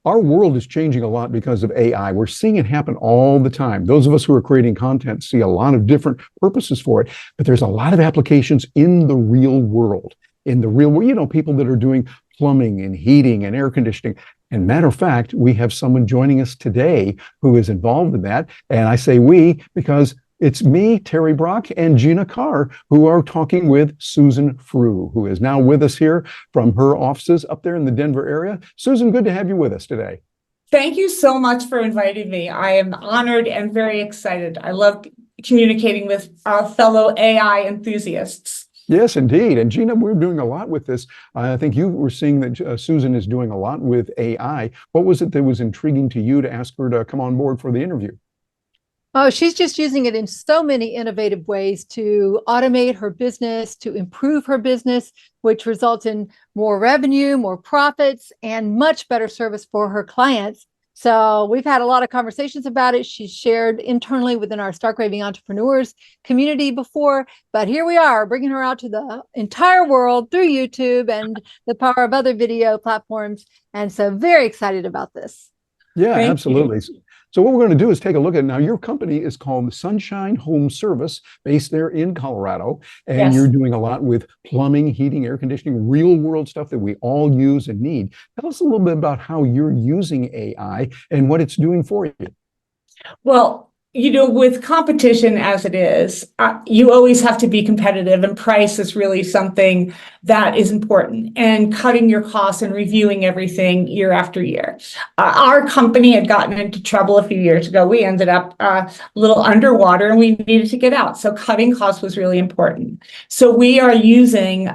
Our world is changing a lot because of AI. We're seeing it happen all the time. Those of us who are creating content see a lot of different purposes for it, but there's a lot of applications in the real world. In the real world, people that are doing plumbing and heating and air conditioning. And matter of fact, we have someone joining us today who is involved in that. And I say we because it's me, Terry Brock, and Gina Carr, who are talking with Susan Frew, who is now with us here from her offices up there in the Denver area. Susan, good to have you with us today. Thank you so much for inviting me. I am honored and very excited. I love communicating with fellow AI enthusiasts. Yes, indeed. And Gina, we're doing a lot with this. I think you were seeing that Susan is doing a lot with AI. What was it that was intriguing to you to ask her to come on board for the interview? Oh, she's just using it in so many innovative ways to automate her business, to improve her business, which results in more revenue, more profits, and much better service for her clients. So we've had a lot of conversations about it. She's shared internally within our Raving Entrepreneurs community before, but here we are bringing her out to the entire world through YouTube and the power of other video platforms. And so very excited about this. Yeah, absolutely. So what we're going to do is take a look at, now your company is called Sunshine Home Service, based there in Colorado, and you're doing a lot with plumbing, heating, air conditioning, real world stuff that we all use and need. Tell us a little bit about how you're using AI and what it's doing for you. Well, with competition as it is, you always have to be competitive, and price is really something that is important, and cutting your costs and reviewing everything year after year. Our company had gotten into trouble a few years ago. We ended up a little underwater and we needed to get out. So cutting costs was really important. So we are using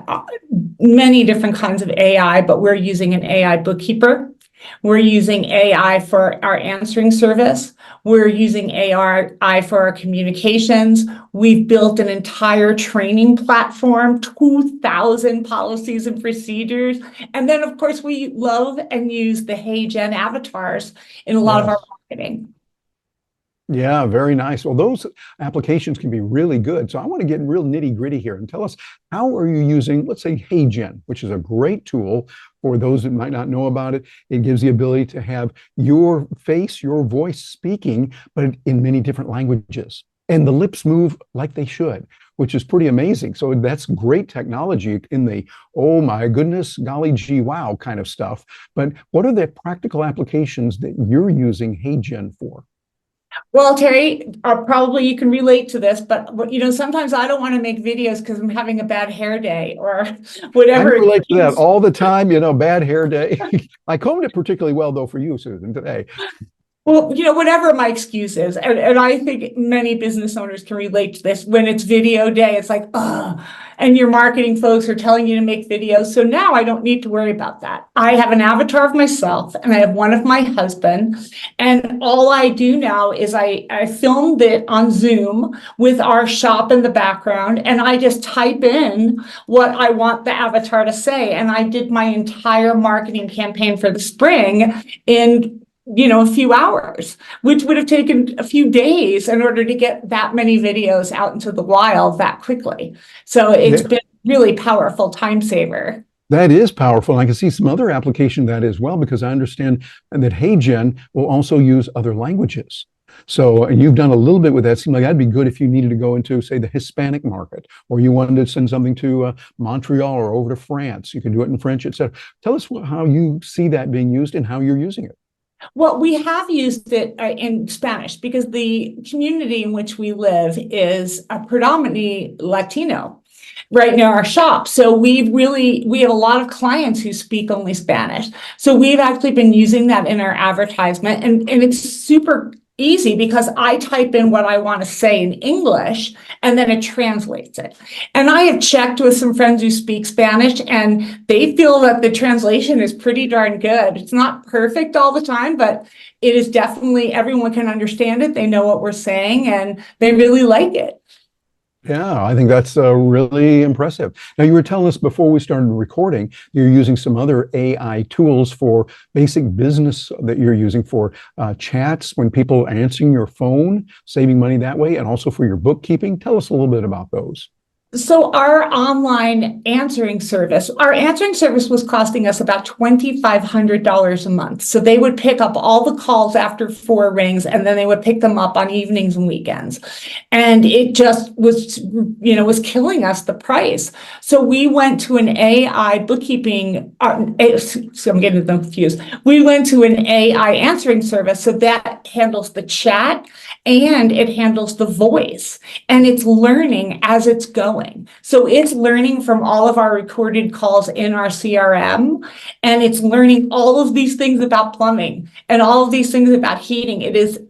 many different kinds of AI, but we're using an AI bookkeeper. We're using AI for our answering service. We're using AI for our communications. We've built an entire training platform, 2,000 policies and procedures. And then, of course, we love and use the HeyGen avatars in a lot of our marketing. Yeah, very nice. Well, those applications can be really good. So I want to get real nitty gritty here and tell us, how are you using, let's say, HeyGen, which is a great tool for those that might not know about it. It gives the ability to have your face, your voice speaking, but in many different languages. And the lips move like they should, which is pretty amazing. So that's great technology in the, oh my goodness, golly gee, wow kind of stuff. But what are the practical applications that you're using HeyGen for? Well, Terry, probably you can relate to this, but sometimes I don't want to make videos because I'm having a bad hair day or whatever. I relate to that all the time, bad hair day. I combed it particularly well, though, for you, Susan, today. Well, whatever my excuse is, and I think many business owners can relate to this. When it's video day, it's like, and your marketing folks are telling you to make videos. So now I don't need to worry about that. I have an avatar of myself and I have one of my husband. And all I do now is I filmed it on Zoom with our shop in the background. And I just type in what I want the avatar to say. And I did my entire marketing campaign for the spring in a few hours, which would have taken a few days in order to get that many videos out into the wild that quickly. So it's been really powerful time saver. That is powerful. I can see some other application of that as well, because I understand that HeyGen will also use other languages. So you've done a little bit with that. Seemed like that'd be good if you needed to go into, say, the Hispanic market, or you wanted to send something to Montreal or over to France. You can do it in French, etc. Tell us how you see that being used and how you're using it. Well, we have used it in Spanish because the community in which we live is predominantly Latino right near our shop. So we have a lot of clients who speak only Spanish. So we've actually been using that in our advertisement, and it's super easy because I type in what I want to say in English and then it translates it. And I have checked with some friends who speak Spanish and they feel that the translation is pretty darn good. It's not perfect all the time, but it is definitely, everyone can understand it. They know what we're saying and they really like it. Yeah, I think that's really impressive. Now, you were telling us before we started recording, you're using some other AI tools for basic business that you're using for chats when people are answering your phone, saving money that way, and also for your bookkeeping. Tell us a little bit about those. So our online answering service, was costing us about $2,500 a month. So they would pick up all the calls after 4 rings, and then they would pick them up on evenings and weekends. And it just was, was killing us the price. So we went to an AI bookkeeping, so I'm getting them confused. We went to an AI answering service. So that handles the chat and it handles the voice, and it's learning as it's going. So it's learning from all of our recorded calls in our CRM, and it's learning all of these things about plumbing and all of these things about heating. It is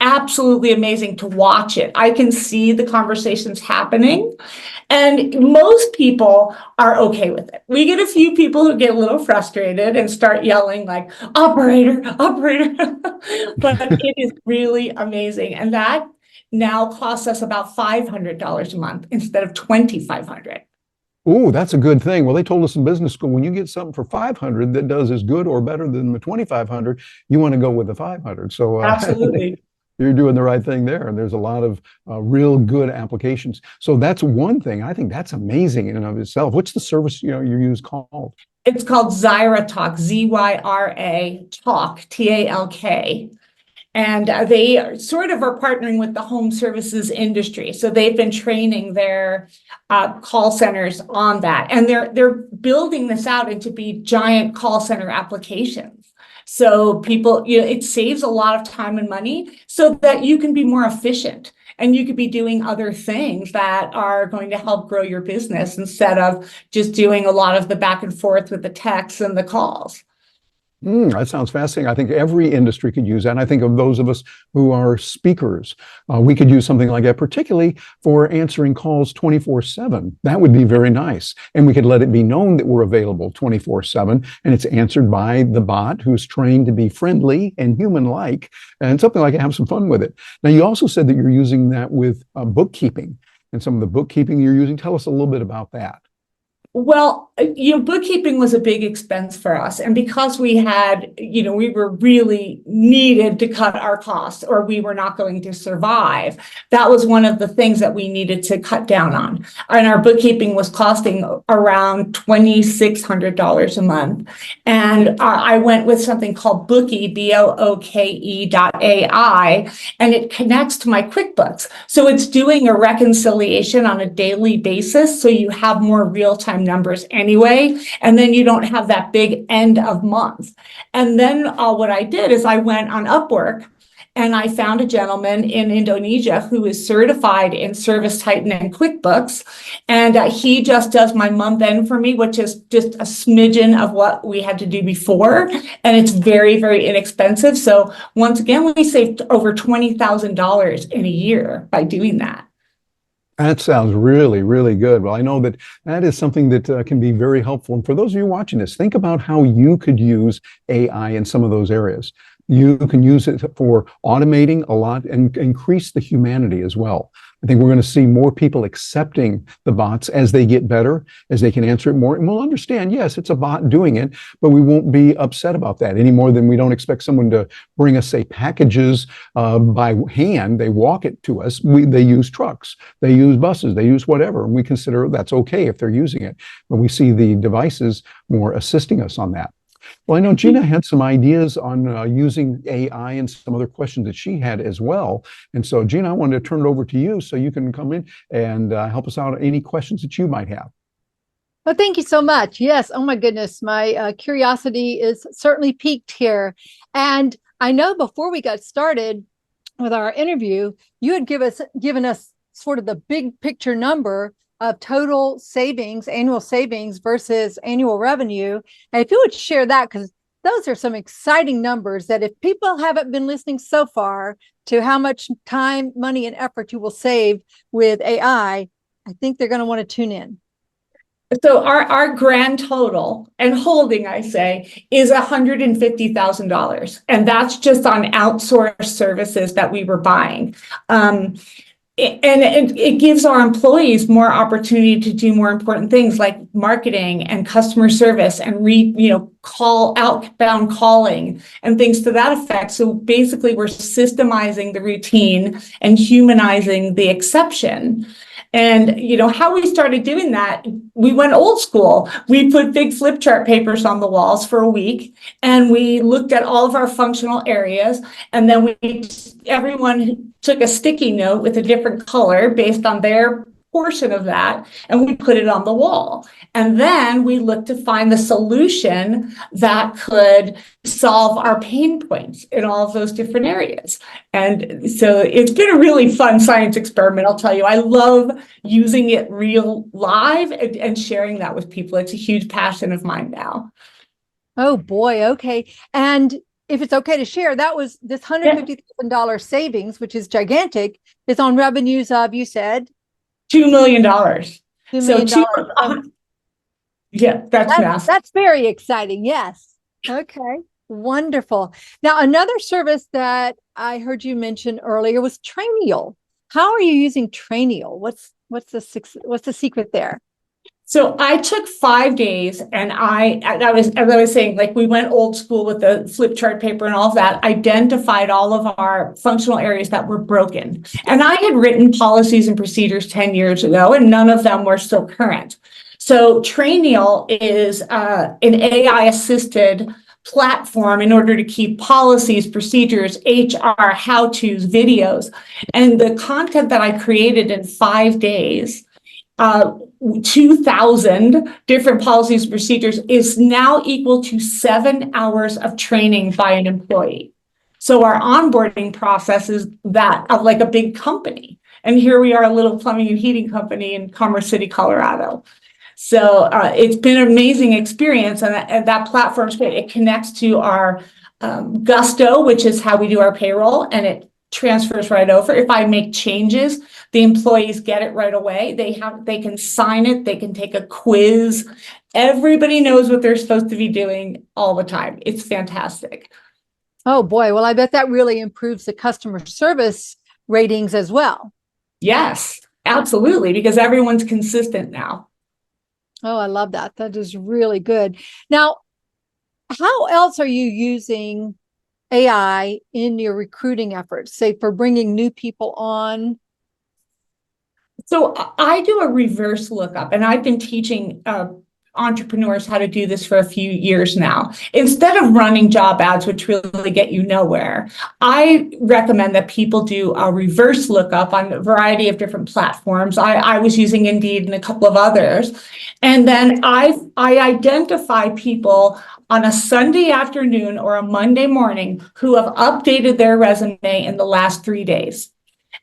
absolutely amazing to watch it. I can see the conversations happening, and most people are okay with it. We get a few people who get a little frustrated and start yelling like, operator, operator. But it is really amazing. And that now costs us about $500 a month instead of $2,500. Oh, that's a good thing. Well, they told us in business school, when you get something for 500 that does as good or better than the 2,500, you want to go with the 500. So Absolutely. You're doing the right thing there. And there's a lot of real good applications. So that's one thing. I think that's amazing in and of itself. What's the service you use called? It's called Zyratalk, Zyra Talk, Talk. And they sort of are partnering with the home services industry. So they've been training their call centers on that. And they're building this out into be giant call center applications. So people, it saves a lot of time and money so that you can be more efficient and you could be doing other things that are going to help grow your business instead of just doing a lot of the back and forth with the texts and the calls. That sounds fascinating. I think every industry could use that. And I think of those of us who are speakers, we could use something like that, particularly for answering calls 24/7. That would be very nice. And we could let it be known that we're available 24/7, and it's answered by the bot who's trained to be friendly and human-like, and something like have some fun with it. Now, you also said that you're using that with bookkeeping, and some of the bookkeeping you're using. Tell us a little bit about that. Well, bookkeeping was a big expense for us. And because we had, we were really needed to cut our costs or we were not going to survive, that was one of the things that we needed to cut down on. And our bookkeeping was costing around $2,600 a month. And I went with something called Bookie, Booke.ai, and it connects to my QuickBooks. So it's doing a reconciliation on a daily basis. So you have more real-time numbers anyway, and then you don't have that big end of month. And then what I did is I went on Upwork and I found a gentleman in Indonesia who is certified in ServiceTitan and QuickBooks, and he just does my month end for me, which is just a smidgen of what we had to do before, and it's very, very inexpensive. So once again, we saved over $20,000 in a year by doing that. That sounds really, really good. Well, I know that is something that can be very helpful. And for those of you watching this, think about how you could use AI in some of those areas. You can use it for automating a lot and increase the humanity as well. I think we're going to see more people accepting the bots as they get better, as they can answer it more. And we'll understand, yes, it's a bot doing it, but we won't be upset about that any more than we don't expect someone to bring us, say, packages by hand. They walk it to us. They use trucks, they use buses, they use whatever. And we consider that's okay if they're using it. But we see the devices more assisting us on that. Well, I know Gina had some ideas on using AI and some other questions that she had as well. And so, Gina, I wanted to turn it over to you so you can come in and help us out on any questions that you might have. Well, thank you so much. Yes. Oh, my goodness. My curiosity is certainly piqued here. And I know before we got started with our interview, you had given us sort of the big picture number of total savings, annual savings versus annual revenue. And if you would share that, because those are some exciting numbers that if people haven't been listening so far to how much time, money, and effort you will save with AI, I think they're going to want to tune in. So our grand total and holding, I say, is $150,000. And that's just on outsourced services that we were buying. And it gives our employees more opportunity to do more important things like marketing and customer service and outbound calling and things to that effect. So basically, we're systemizing the routine and humanizing the exception. And, how we started doing that, we went old school. We put big flip chart papers on the walls for a week, and we looked at all of our functional areas. And then everyone took a sticky note with a different color based on their portion of that, and we put it on the wall. And then we looked to find the solution that could solve our pain points in all of those different areas. And so it's been a really fun science experiment, I'll tell you. I love using it real live and sharing that with people. It's a huge passion of mine now. Oh boy. Okay. And if it's okay to share, that was this $150,000 savings, which is gigantic, is on revenues of, you said, $2 million. $2 million. Yeah, that's massive. That's very exciting. Yes. Okay. Wonderful. Now, another service that I heard you mention earlier was Trainual. How are you using Trainual? What's the secret there? So I took 5 days, and as I was saying, like, we went old school with the flip chart paper and all of that, identified all of our functional areas that were broken. And I had written policies and procedures 10 years ago, and none of them were still current. So Trainual is an AI assisted platform in order to keep policies, procedures, HR, how-tos, videos. And the content that I created in 5 days, 2,000 different policies and procedures, is now equal to 7 hours of training by an employee. So our onboarding process is that of like a big company. And here we are, a little plumbing and heating company in Commerce City, Colorado. So it's been an amazing experience, and that platform's great. It connects to our Gusto, which is how we do our payroll, and it transfers right over. If I make changes, the employees get it right away. They can sign it. They can take a quiz. Everybody knows what they're supposed to be doing all the time. It's fantastic. Oh boy. Well, I bet that really improves the customer service ratings as well. Yes, absolutely, because everyone's consistent now. Oh, I love that. That is really good. Now, how else are you using AI in your recruiting efforts, say for bringing new people on? So I do a reverse lookup, and I've been teaching entrepreneurs how to do this for a few years now. Instead of running job ads, which really get you nowhere, I recommend that people do a reverse lookup on a variety of different platforms. I was using Indeed and a couple of others. And then I identify people on a Sunday afternoon or a Monday morning who have updated their resume in the last 3 days.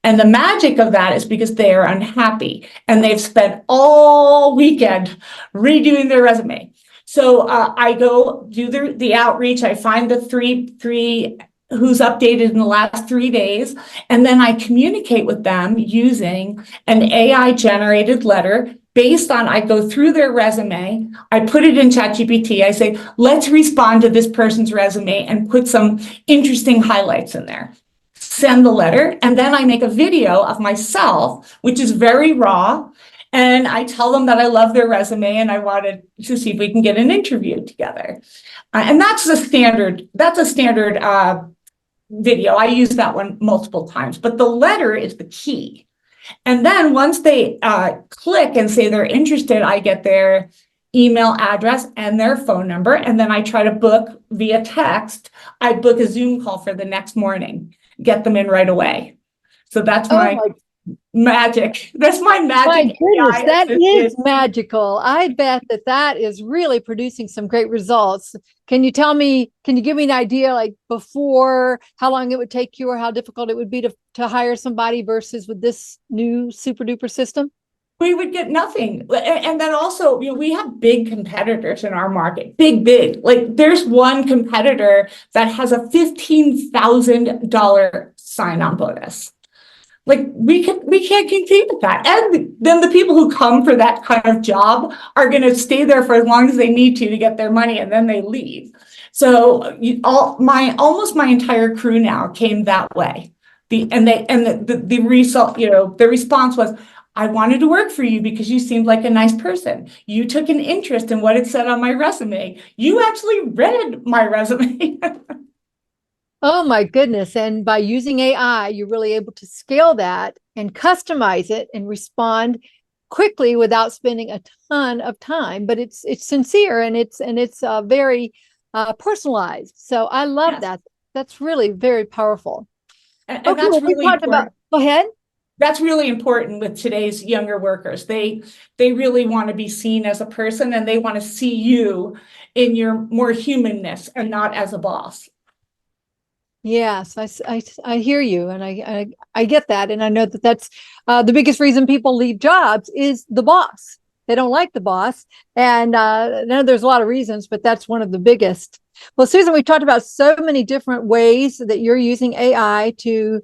And the magic of that is because they are unhappy and they've spent all weekend redoing their resume. So I go do the outreach. I find the three who's updated in the last 3 days, and then I communicate with them using an AI generated letter based on, I go through their resume, I put it in ChatGPT, I say, let's respond to this person's resume and put some interesting highlights in there. Send the letter, and then I make a video of myself, which is very raw, and I tell them that I love their resume and I wanted to see if we can get an interview together. And that's a standard video. I use that one multiple times, but the letter is the key. And then once they click and say they're interested, I get their email address and their phone number, and then I try to book via text. I book a Zoom call for the next morning. Get them in right away. So that's my magic. That's my magic. My goodness, that is magical. I bet that is really producing some great results. Can you give me an idea, like before, how long it would take you or how difficult it would be to hire somebody versus with this new super duper system? We would get nothing. And then also, we have big competitors in our market, big. Like there's one competitor that has a $15,000 sign-on bonus. Like we can't compete with that. And then the people who come for that kind of job are going to stay there for as long as they need to get their money, and then they leave. So almost my entire crew now came that way. The response was, I wanted to work for you because you seemed like a nice person. You took an interest in what it said on my resume. You actually read my resume. Oh my goodness. And by using AI, you're really able to scale that and customize it and respond quickly without spending a ton of time. But it's sincere and it's very personalized. So I love Yes. that. That's really very powerful. And Okay, that's well, we really talked about, important. go ahead. That's really important with today's younger workers. They really want to be seen as a person, and they want to see you in your more humanness and not as a boss. Yes, I hear you, and I get that, and I know that that's the biggest reason people leave jobs is the boss. They don't like the boss, and I know there's a lot of reasons, but that's one of the biggest. Well, Susan, we talked about so many different ways that you're using AI to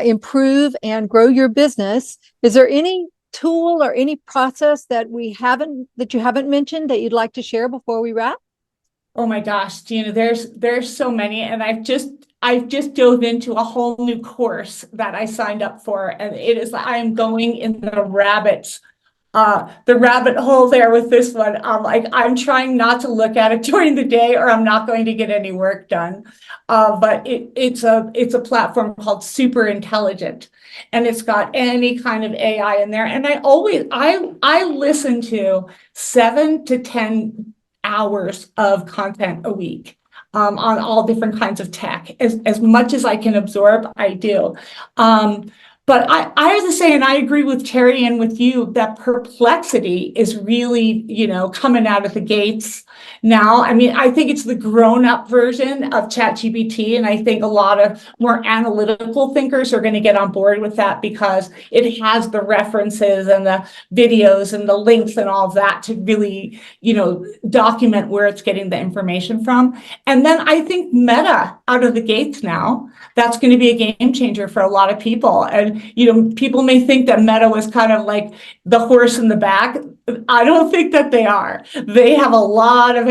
improve and grow your business. Is there any tool or any process that you haven't mentioned that you'd like to share before we wrap? Oh my gosh, Gina, there's so many, and I've just dove into a whole new course that I signed up for, and I am going in the rabbit hole there with this one. I'm trying not to look at it during the day, or I'm not going to get any work done. But it's a platform called Super Intelligent, and it's got any kind of AI in there. And I listen to 7 to 10 hours of content a week. On all different kinds of tech, as much as I can absorb, I do. But I have to say, and I agree with Terry and with you, that perplexity is really, coming out of the gates now. I mean, I think it's the grown-up version of ChatGPT, and I think a lot of more analytical thinkers are going to get on board with that because it has the references and the videos and the links and all of that to really, document where it's getting the information from. And then I think Meta out of the gates now, that's going to be a game changer for a lot of people. And, people may think that Meta was kind of like the horse in the back. I don't think that they are. They have a lot of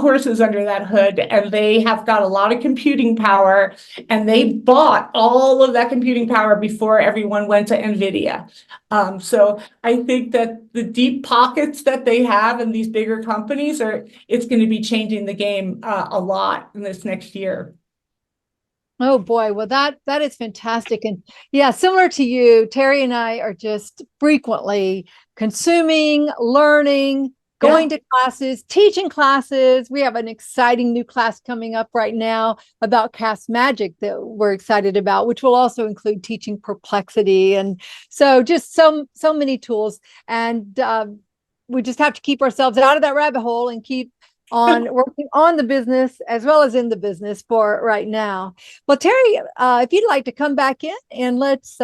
horses under that hood, and they have got a lot of computing power, and they bought all of that computing power before everyone went to NVIDIA. So I think that the deep pockets that they have in these bigger companies it's going to be changing the game a lot in this next year. Oh boy, well that is fantastic. And yeah, similar to you, Terry and I are just frequently consuming, learning, going to classes, teaching classes. We have an exciting new class coming up right now about cast magic that we're excited about, which will also include teaching perplexity. And so just so many tools. And we just have to keep ourselves out of that rabbit hole and keep on working on the business as well as in the business for right now. Well, Terry, if you'd like to come back in and let's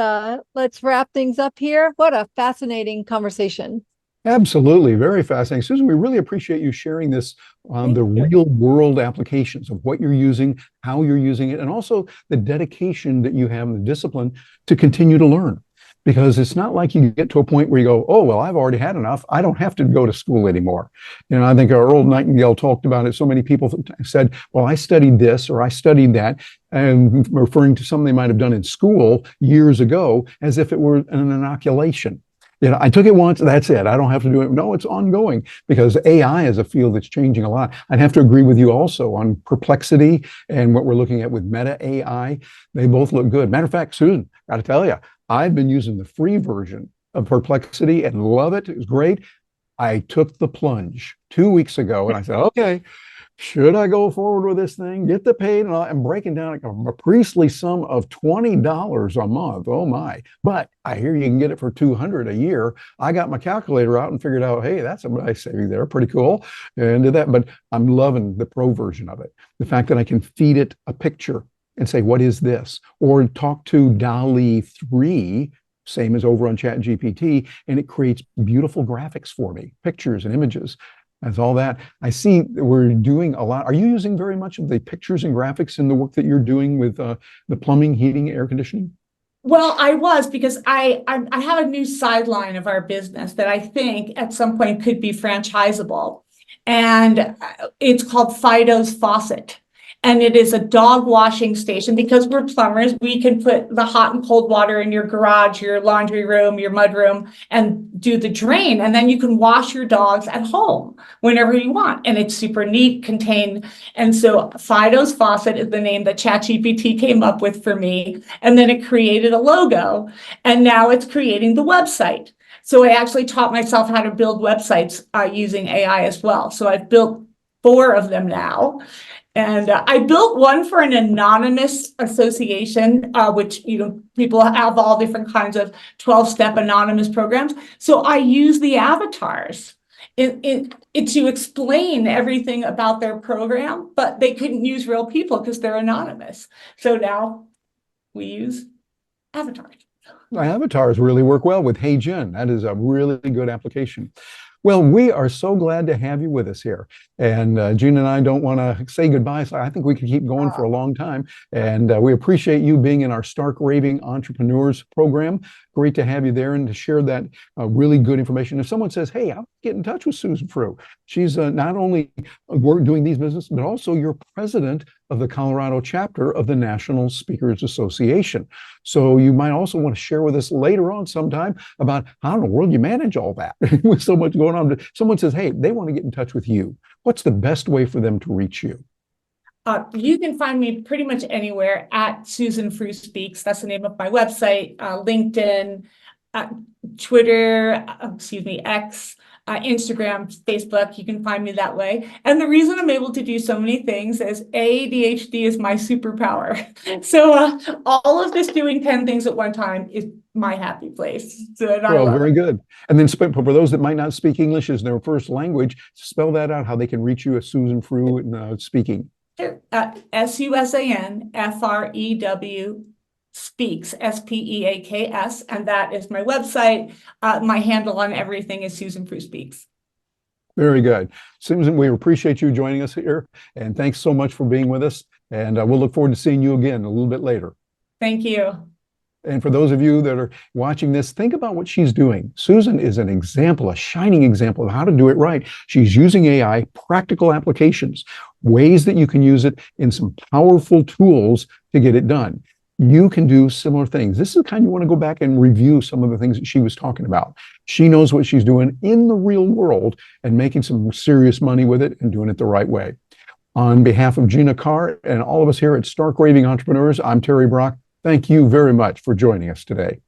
wrap things up here. What a fascinating conversation. Absolutely. Very fascinating. Susan, we really appreciate you sharing this on the real world applications of what you're using, how you're using it, and also the dedication that you have and the discipline to continue to learn. Because it's not like you get to a point where you go, oh, well, I've already had enough. I don't have to go to school anymore. I think our old Nightingale talked about it. So many people said, well, I studied this or I studied that, and referring to something they might have done in school years ago as if it were an inoculation. I took it once, that's it. I don't have to do it. No, it's ongoing because AI is a field that's changing a lot. I'd have to agree with you also on perplexity and what we're looking at with Meta AI. They both look good. Matter of fact, Susan, got to tell you, I've been using the free version of Perplexity and love it. It was great. I took the plunge 2 weeks ago and I said, okay, should I go forward with this thing? Get the paid, and I'm breaking down a priestly sum of $20 a month. Oh my. But I hear you can get it for $200 a year. I got my calculator out and figured out, hey, that's a nice saving there. Pretty cool. And did that. But I'm loving the pro version of it. The fact that I can feed it a picture and say, what is this? Or talk to DALL-E 3, same as over on ChatGPT, and it creates beautiful graphics for me, pictures and images. That's all that. I see we're doing a lot. Are you using very much of the pictures and graphics in the work that you're doing with the plumbing, heating, air conditioning? Well, I was because I have a new sideline of our business that I think at some point could be franchisable, and it's called Fido's Faucet. And it is a dog washing station. Because we're plumbers, we can put the hot and cold water in your garage, your laundry room, your mud room, and do the drain. And then you can wash your dogs at home whenever you want. And it's super neat, contained. And so Fido's Faucet is the name that ChatGPT came up with for me. And then it created a logo. And now it's creating the website. So I actually taught myself how to build websites using AI as well. So I've built 4 of them now. And I built one for an anonymous association, which, people have all different kinds of 12-step anonymous programs. So I use the avatars to explain everything about their program, but they couldn't use real people because they're anonymous. So now we use avatars. Avatars really work well with HeyGen. That is a really good application. Well, we are so glad to have you with us here. And Gina and I don't want to say goodbye, so I think we could keep going for a long time. And we appreciate you being in our Stark Raving Entrepreneurs program. Great to have you there and to share that really good information. If someone says, hey, I'll get in touch with Susan Frew. She's not only doing these businesses, but also you're president of the Colorado chapter of the National Speakers Association. So you might also want to share with us later on sometime about how in the world you manage all that with so much going on. Someone says, hey, they want to get in touch with you. What's the best way for them to reach you? You can find me pretty much anywhere at Susan Frew Speaks. That's the name of my website, LinkedIn, Twitter, X, Instagram, Facebook. You can find me that way. And the reason I'm able to do so many things is ADHD is my superpower. So all of this doing 10 things at one time is my happy place. So well, very good. And then for those that might not speak English as their first language, spell that out, how they can reach you as Susan Frew in speaking. Sure. SUSANFREW Speaks, SPEAKS, and that is my website. My handle on everything is Susan Frew Speaks. Very good. Susan, we appreciate you joining us here, and thanks so much for being with us. And we'll look forward to seeing you again a little bit later. Thank you. And for those of you that are watching this, think about what she's doing. Susan is an example, a shining example of how to do it right. She's using AI, practical applications, ways that you can use it in some powerful tools to get it done. You can do similar things. This is the kind you want to go back and review some of the things that she was talking about. She knows what she's doing in the real world and making some serious money with it and doing it the right way. On behalf of Gina Carr and all of us here at Stark Raving Entrepreneurs, I'm Terry Brock. Thank you very much for joining us today.